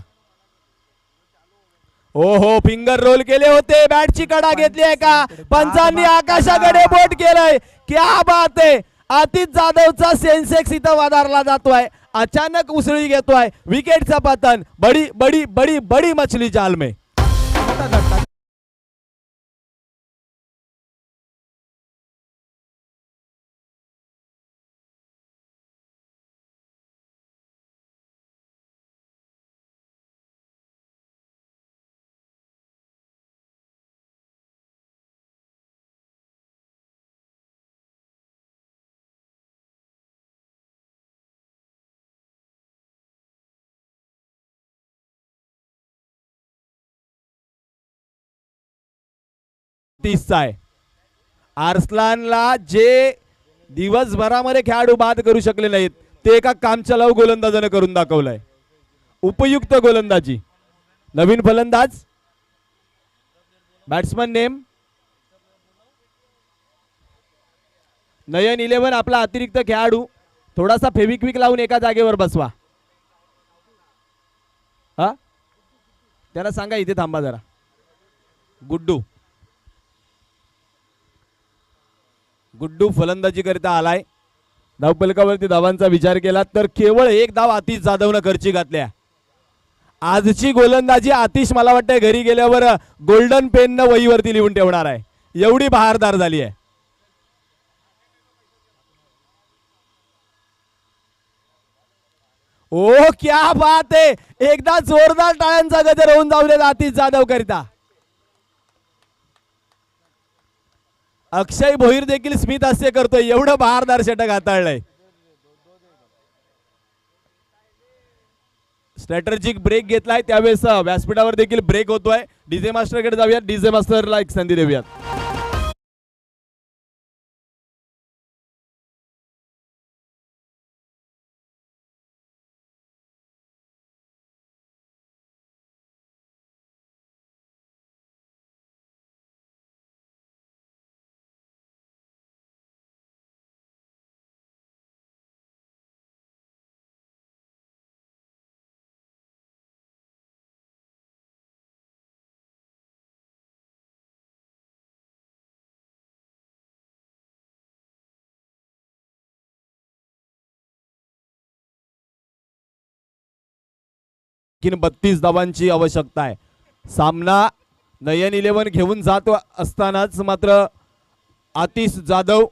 हो फिंगर रोल केले होते. बॅटची कडा घेतली आहे का? पंचांनी आकाशाकडे बोट केलंय. क्या बात आहे. आतिश जाधवचा सेन्सेक्स इथं वधारला जातोय. अचानक उसळी घेतोय. विकेटचं पतन. बडी बडी बडी बडी मछली जाल में. मोठा झटका. आहे. आर्सलानला जे दिवसभरामध्ये खेळाडू बाद करू शकले नाहीत ते एका कामचलाऊ गोलंदाजाने करून दाखवलंय. उपयुक्त गोलंदाजी. नवीन फलंदाज बॅट्समन नेम नयन 11 आपला अतिरिक्त खेळाडू. थोडासा फेविक्विक लावून एका जागेवर बसवा. हा त्याला सांगा इथे थांबा जरा. गुड्डू फलंदाजी करता आलाय. धावफलकावरती धावांचा विचार केला तर केवळ एक धाव आतिश जाधवनं खर्ची घातल्या. आजची गोलंदाजी आतिश मला वाटतं घरी गेल्यावर गोल्डन पेननं वहीवरती लिहून ठेवणार आहे. एवढी बहारदार झाली आहे. ओ क्या बात आहे. एकदा जोरदार टाळ्यांचा गजर होऊन जाऊ देत आतिश जाधव करिता. अक्षय भोईर देखील स्मित हास्य करतोय. एवढं बहारदार षटक हाताळलंय. स्ट्रॅटेजिक ब्रेक घेतलाय त्यावेळेस व्यासपीठावर देखील ब्रेक होतोय. डीजे मास्टरकडे जाऊयात. डीजे मास्टरला एक संधी देऊयात. आणखीन 32 धावांची आवश्यकता आहे. सामना नयन 11 घेऊन जात असतानाच मात्र आतिश जाधव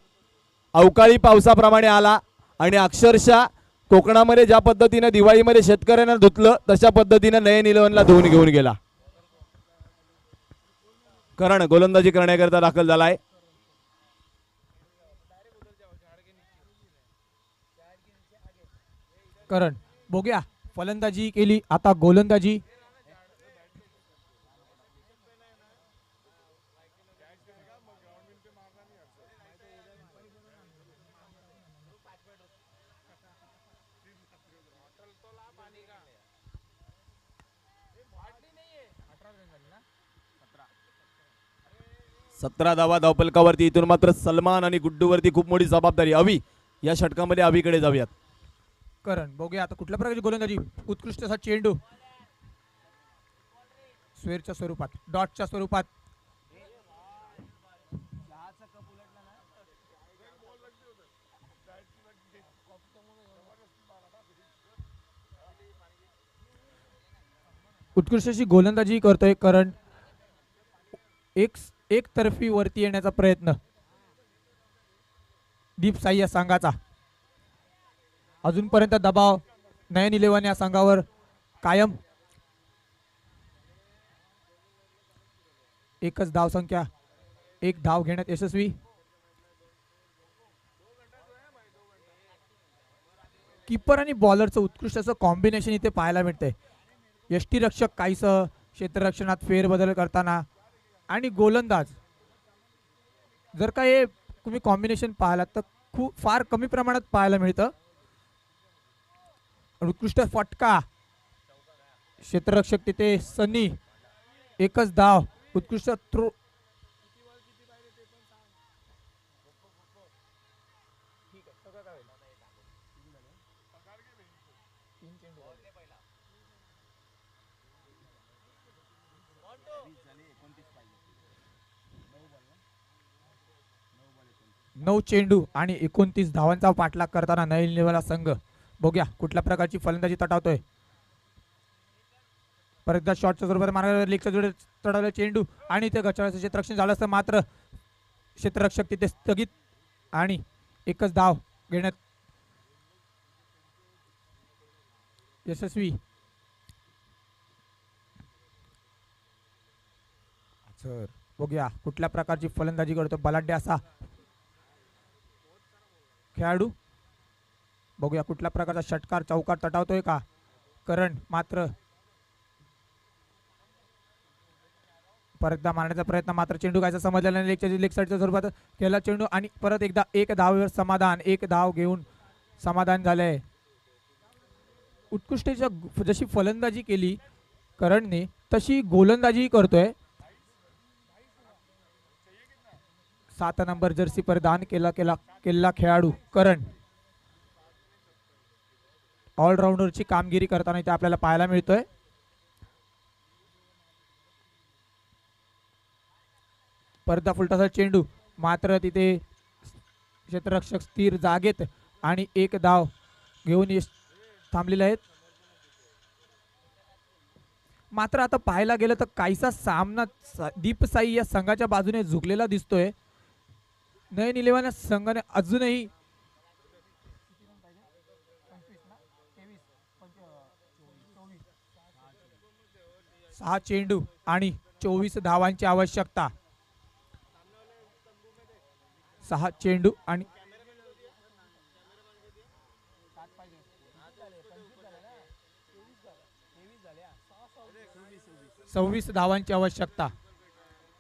अवकाळी पावसाप्रमाणे आला आणि अक्षरशः कोकणामध्ये ज्या पद्धतीने दिवाळीमध्ये शेतकऱ्यांना धुतलं तशा पद्धतीने नयन 11ला धुवून घेऊन गेला. करण गोलंदाजी करण्याकरता दाखल झालाय. करण बघूया फलंदाजी केली, आता गोलंदाजी. सतरा धावा धावपलकावरती. इथून मात्र सलमान आणि गुड्डूवरती खूप मोठी जबाबदारी. अवी या षटकामध्ये अवीकडे जाऊयात. करण बघूया आता कुठल्या प्रकारची गोलंदाजी. उत्कृष्ट असा चेंडू स्क्वेअरच्या स्वरूपात, डॉटच्या स्वरूपात. उत्कृष्ट अशी गोलंदाजी करतोय करण. एक तर्फी वरती येण्याचा प्रयत्न दीप साई या संघाचा. अजूनपर्यंत दबाव नयन 11 या संघावर कायम. एकच धाव संख्या, एक धाव घेण्यात यशस्वी. कीपर आणि बॉलरचं उत्कृष्ट असं कॉम्बिनेशन इथे पाहायला मिळतंय. यष्टीरक्षक काहीसं क्षेत्ररक्षणात फेरबदल करताना आणि गोलंदाज जर का हे तुम्ही कॉम्बिनेशन पाहिलात तर खूप फार कमी प्रमाणात पाहायला मिळतं. उत्कृष्ट फटका, क्षेत्ररक्षक तिथे सनी, एकच धाव. उत्कृष्ट थ्रो. नऊ चेंडू आणि 29 धावांचा पाठलाग करताना नयन 11 संघ. बघूया कुठल्या प्रकारची फलंदाजी तटावतोय. परत एकदा शॉटच्या स्वरूपात मार्गावर लेगच्या जोडे चढवलं चेंडू आणि ते गचाळाचं क्षेत्ररक्षण झालं असतं मात्र क्षेत्ररक्षक तिथे स्थगित आणि एकच धाव घेण्यात यशस्वी. सर बघूया कुठल्या प्रकारची फलंदाजी करतो बलाढ्य असा खेळाडू. बघूया कुठल्या प्रकारचा षटकार चौकार तटावतोय का करण. मात्र परतदा मारण्याचा प्रयत्न मात्र चेंडू कायचा समजलेला नाही. लेग साईडच्या स्वरूपात केला चेंडू आणि परत एकदा एक धावेवर समाधान. एक धाव घेऊन समाधान झालंय. उत्कृष्टच्या जशी फलंदाजी केली करणने तशी गोलंदाजी करतोय. 7 नंबर जर्सी परिधान केला खेळाडू करण. ऑलराऊंडरची कामगिरी करताना इथे आपल्याला पाहायला मिळतोय. परदा फुलटाचा चेंडू मात्र तिथे क्षेत्ररक्षक स्थिर जागेत आणि एक धाव घेऊन थांबलेले आहेत. मात्र आता पाहायला गेलं तर काहीसा सामना दीप साई या संघाच्या बाजूने झुकलेला दिसतोय. नयन 11 संघाने अजूनही सहा चेंडू आणि 24 धावांची आवश्यकता. 6 चेंडू आणि 26 धावांची आवश्यकता.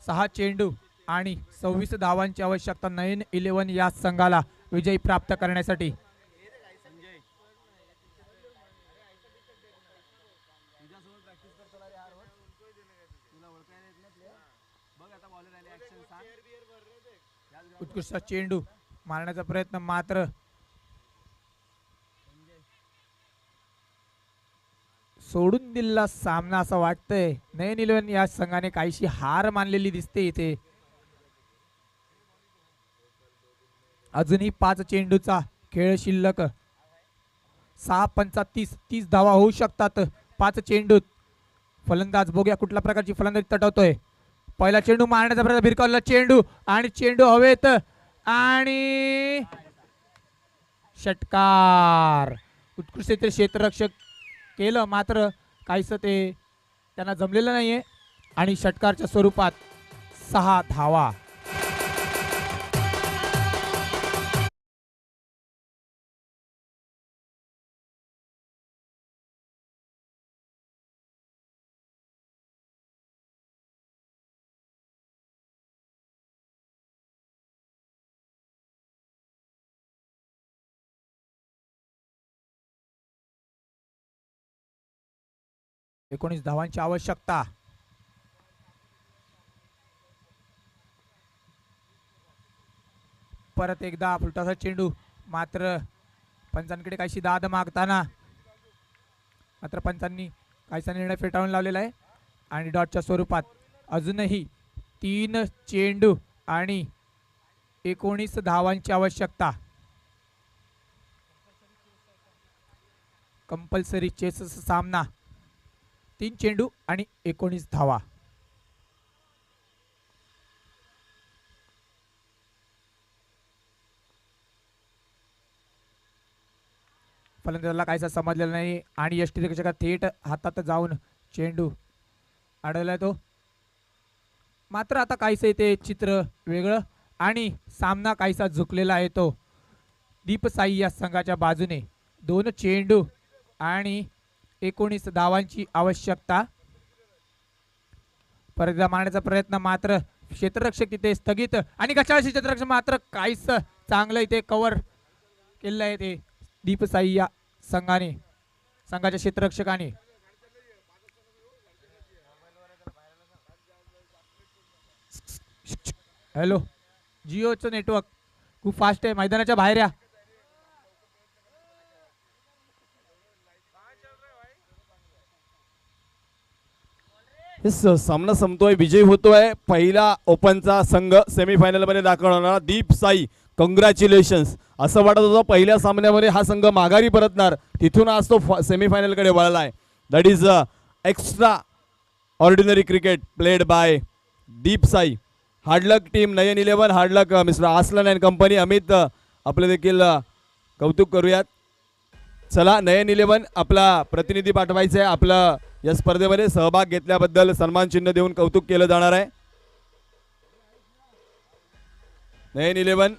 6 चेंडू आणि 26 धावांची आवश्यकता नयन 11 या संघाला विजय प्राप्त करण्यासाठी. उत्कृष्ट चेंडू मारण्याचा प्रयत्न मात्र सोडून दिलेला सामना असं वाटतंय. नयन 11 या संघाने काहीशी हार मानलेली दिसते इथे. अजूनही 5 चेंडूचा खेळ शिल्लक. 6 पंचा 30 धावा होऊ शकतात 5 चेंडूत. फलंदाज बघूया कुठल्या प्रकारची फलंदाजी तटवतोय. पहिला चेंडू मारण्याचा प्रयत्न, भिरकावलेला चेंडू आणि चेंडू हवेत आणि षटकार. उत्कृष्ट क्षेत्ररक्षक केलं, मात्र काहीच ते त्यांना जमलेलं नाहीये आणि षटकारच्या स्वरूपात 6 धावा. एकोणीस धावांची आवश्यकता. परत एकदा फुलटाचा चेंडू, मात्र पंचांकडे काहीशी दाद मागताना मात्र पंचांनी काहीसा निर्णय फेटाळून लावलेला आहे आणि डॉटच्या स्वरूपात अजूनही 3 चेंडू आणि 19 धावांची आवश्यकता. कंपल्सरी चेस सामना, 3 चेंडू आणि 19 धावा. फलंदाजाला काहीसा समजलेला नाही आणि यष्टीरक्षका थेट हातात जाऊन चेंडू अडवलाय तो. मात्र आता काहीसं इथे चित्र वेगळं आणि सामना काहीसा झुकलेला आहे तो दीप साई या संघाच्या बाजूने. 2 चेंडू आणि 19 धावांची आवश्यकता. परत मारण्याचा प्रयत्न, मात्र क्षेत्ररक्षक तिथे स्थगित आणि गचाळशी क्षेत्ररक्षक मात्र काहीच चांगलं इथे कव्हर केलेलं आहे ते दीप साई या संघाने, संघाच्या क्षेत्ररक्षकाने. हॅलो, जिओचं नेटवर्क खूप फास्ट आहे, मैदानाच्या बाहेर या. सामना संपतोय, विजयी होतोय पहिला ओपनचा संघ सेमीफायनल मध्ये दाखल होणार दीप साई. कॉंग्रॅच्युलेशन्स. असं वाटत होतं पहिल्या सामन्यामध्ये हा संघ माघारी परतणार, तिथून आज तो सेमीफायनल कडे वळलाय. That is extraordinary cricket played by Deep Sai. Hard luck team, Nayan 11, hard luck mister Aslan and company. Amit आपले देखील कौतुक करूयात. चला, नयन 11 आपला प्रतिनिधी पाठवायचा आहे. आपलं या स्पर्धेमध्ये सहभाग घेतल्याबद्दल सन्मान चिन्ह देऊन कौतुक केलं जाणार आहे. नयन 11